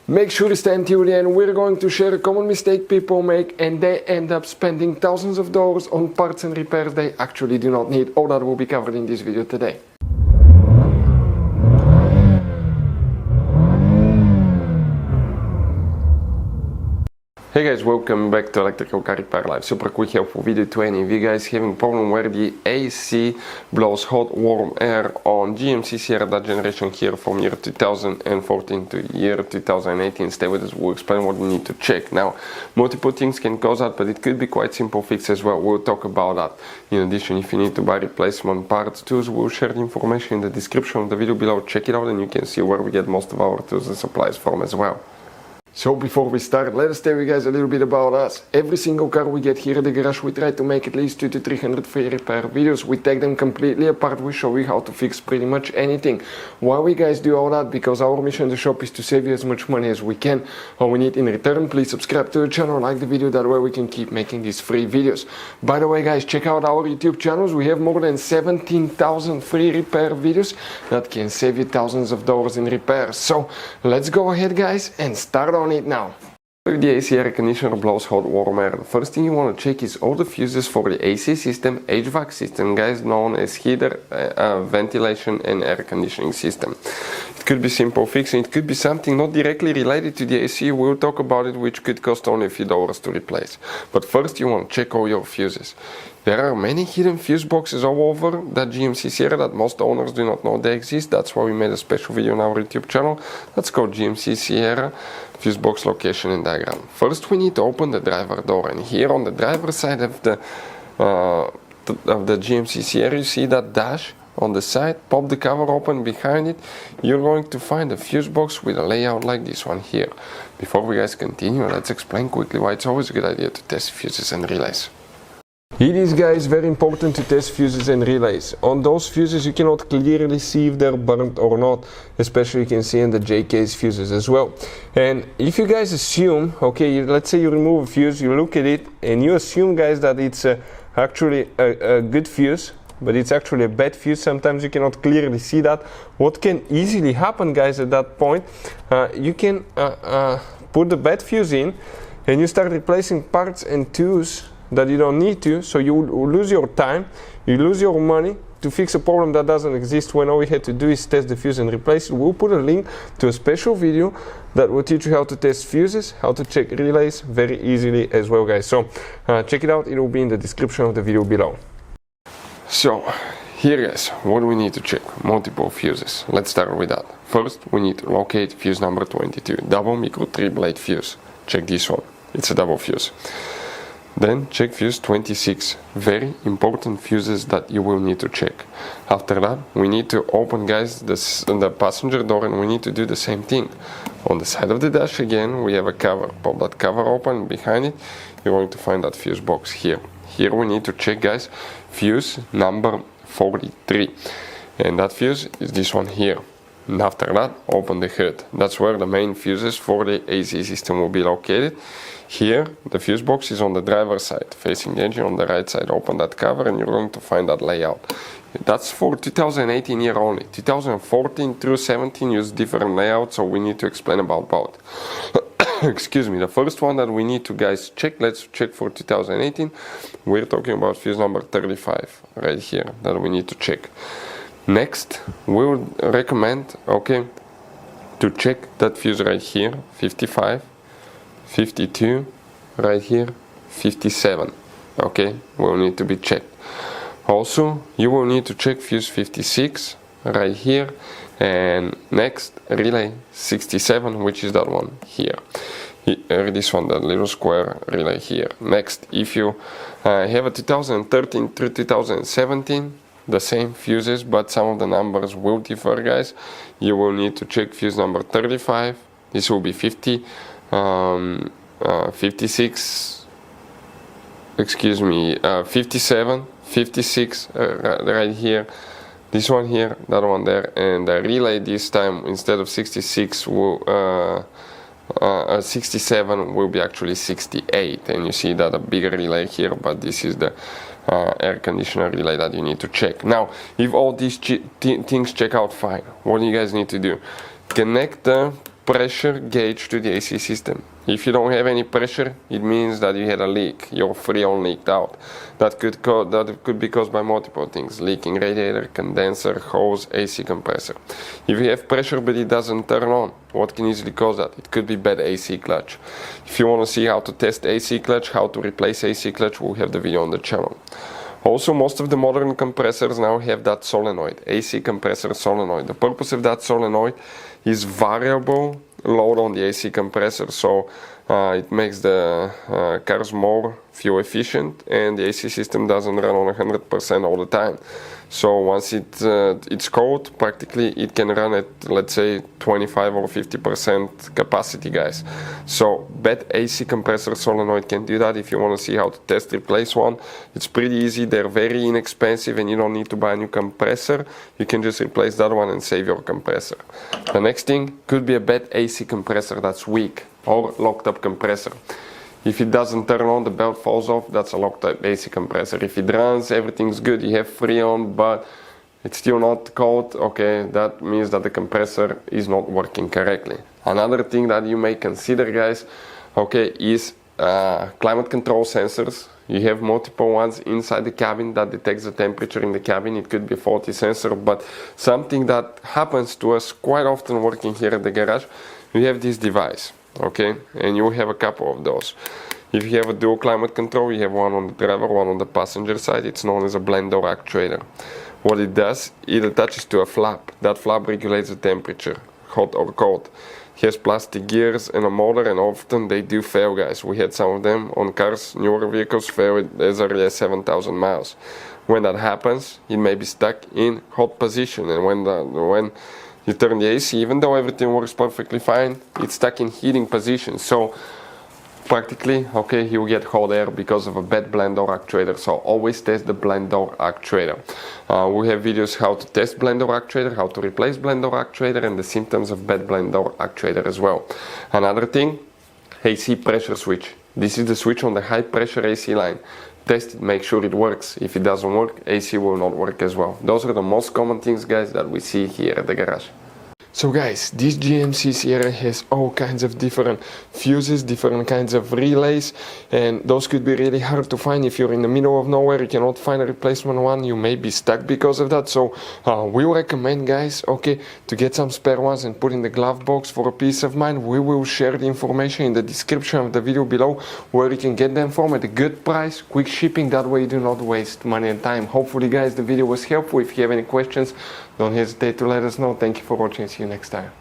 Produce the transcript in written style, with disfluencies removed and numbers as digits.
Make sure to stay until the end. We're going to share a common mistake people make and they end up spending thousands of dollars on parts and repairs they actually do not need. All that will be covered in this video today. Hey guys, welcome back to Electrical Car Repair Live. Super quick helpful video to any of you guys having a problem where the AC blows hot warm air on GMC SIERRA that generation here from year 2014 to year 2018. Stay with us, we'll explain what you need to check. Now, multiple things can cause that, but it could be quite simple fix as well. We'll talk about that. In addition, if you need to buy replacement parts tools, we'll share the information in the description of the video below. Check it out and you can see where we get most of our tools and supplies from as well. So before we start, let us tell you guys a little bit about us. Every single car we get here at the garage, we try to make at least 200 to 300 free repair videos. We take them completely apart, we show you how to fix pretty much anything. Why we guys do all that? Because our mission in the shop is to save you as much money as we can. All we need in return, please subscribe to the channel, like the video, that way we can keep making these free videos. By the way guys, check out our YouTube channels. We have more than 17,000 free repair videos that can save you thousands of dollars in repairs. So let's go ahead guys and start on it now. The AC air conditioner blows hot warm air. The first thing you want to check is all the fuses for the AC system, HVAC system, guys, known as heater, ventilation and air conditioning system. It could be simple fixing, it could be something not directly related to the AC, we'll talk about it, which could cost only a few dollars to replace. But first you want to check all your fuses. There are many hidden fuse boxes all over that GMC SIERRA that most owners do not know they exist. That's why we made a special video on our YouTube channel. That's called GMC SIERRA Fuse Box Location and Diagram. First we need to open the driver door, and here on the driver's side of the GMC SIERRA you see that dash on the side. Pop the cover open. Behind it you're going to find a fuse box with a layout like this one here. Before we guys continue, let's explain quickly why it's always a good idea to test fuses and relays. It is guys very important to test fuses and relays. On those fuses you cannot clearly see if they're burnt or not, especially you can see in the J-case fuses as well. And if you guys assume, okay, let's say you remove a fuse, you look at it and you assume guys that it's actually a good fuse, but it's actually a bad fuse, sometimes you cannot clearly see that. What can easily happen guys at that point, you can put the bad fuse in and you start replacing parts and tools that you don't need to, so you lose your time, you lose your money to fix a problem that doesn't exist, when all we had to do is test the fuse and replace it. We'll put a link to a special video that will teach you how to test fuses, how to check relays very easily as well guys. So check it out, it will be in the description of the video below. So here guys, what do we need to check? Multiple fuses. Let's start with that. First we need to locate fuse number 22, double micro 3-blade fuse. Check this one, it's a double fuse. Then check fuse 26, very important fuses that you will need to check. After that we need to open guys the passenger door, and we need to do the same thing. On the side of the dash again we have a cover. Pop that cover open, behind it you're going to find that fuse box here. Here we need to check guys fuse number 43, and that fuse is this one here. And after that open the hood. That's where the main fuses for the AC system will be located. Here the fuse box is on the driver's side, facing the engine on the right side. Open that cover and you're going to find that layout. That's for 2018 year only. 2014 through 17 use different layouts, so we need to explain about both. Excuse me. The first one that we need to guys check, let's check for 2018. We're talking about fuse number 35 right here that we need to check. Next we would recommend, okay, to check that fuse right here, 55, 52, right here, 57. Okay, will need to be checked. Also you will need to check fuse 56 right here, and next relay 67, which is that one here. This one, that little square relay here. Next, if you have a 2013 through 2017, the same fuses, but some of the numbers will differ guys, you will need to check fuse number 35, this will be 50, 56, excuse me, 57, 56 right here, this one here, that one there, and the relay this time instead of 66 will 67 will be actually 68, and you see that a bigger relay here, but this is the air conditioner relay that you need to check. Now, if all these things check out fine, what do you guys need to do? Connect the pressure gauge to the AC system. If you don't have any pressure, it means that you had a leak. Your Freon leaked out. That could be caused by multiple things: leaking radiator, condenser, hose, AC compressor. If you have pressure but it doesn't turn on, what can easily cause that? It could be bad AC clutch. If you want to see how to test AC clutch, how to replace AC clutch, we'll have the video on the channel. Also, most of the modern compressors now have that solenoid, AC compressor solenoid. The purpose of that solenoid is variable load on the AC compressor, so it makes the cars more fuel efficient, and the AC system doesn't run on 100% all the time. So once it's cold, practically it can run at, let's say, 25 or 50% capacity, guys. So bad AC compressor solenoid can do that. If you want to see how to test replace one, it's pretty easy. They're very inexpensive and you don't need to buy a new compressor. You can just replace that one and save your compressor. The next thing could be a bad AC compressor that's weak or locked up compressor. If it doesn't turn on, the belt falls off, that's a locked up AC compressor. If it runs, everything's good, you have Freon, but it's still not cold, okay, that means that the compressor is not working correctly. Another thing that you may consider, guys, okay, is climate control sensors. You have multiple ones inside the cabin that detects the temperature in the cabin. It could be a faulty sensor, but something that happens to us quite often working here at the garage, we have this device. Okay, and you have a couple of those. If you have a dual climate control, you have one on the driver, one on the passenger side. It's known as a blend door actuator. What it does, it attaches to a flap. That flap regulates the temperature, hot or cold. It has plastic gears and a motor, and often they do fail, guys. We had some of them on cars, newer vehicles, fail as early as 7,000 miles. When that happens, it may be stuck in hot position, and when you turn the AC, even though everything works perfectly fine, it's stuck in heating position. So practically, okay, you get hot air because of a bad blend door actuator. So always test the blend door actuator. We have videos how to test blend door actuator, how to replace blend door actuator, and the symptoms of bad blend door actuator as well. Another thing, AC pressure switch. This is the switch on the high pressure AC line. Test it, make sure it works. If it doesn't work, AC will not work as well. Those are the most common things, guys, that we see here at the garage. So guys, this GMC Sierra has all kinds of different fuses, different kinds of relays, and those could be really hard to find. If you're in the middle of nowhere, you cannot find a replacement one, you may be stuck because of that. So we recommend, guys, okay, to get some spare ones and put in the glove box for a peace of mind. We will share the information in the description of the video below where you can get them from at a good price, quick shipping, that way you do not waste money and time. Hopefully, guys, the video was helpful. If you have any questions, don't hesitate to let us know. Thank you for watching. See you next time.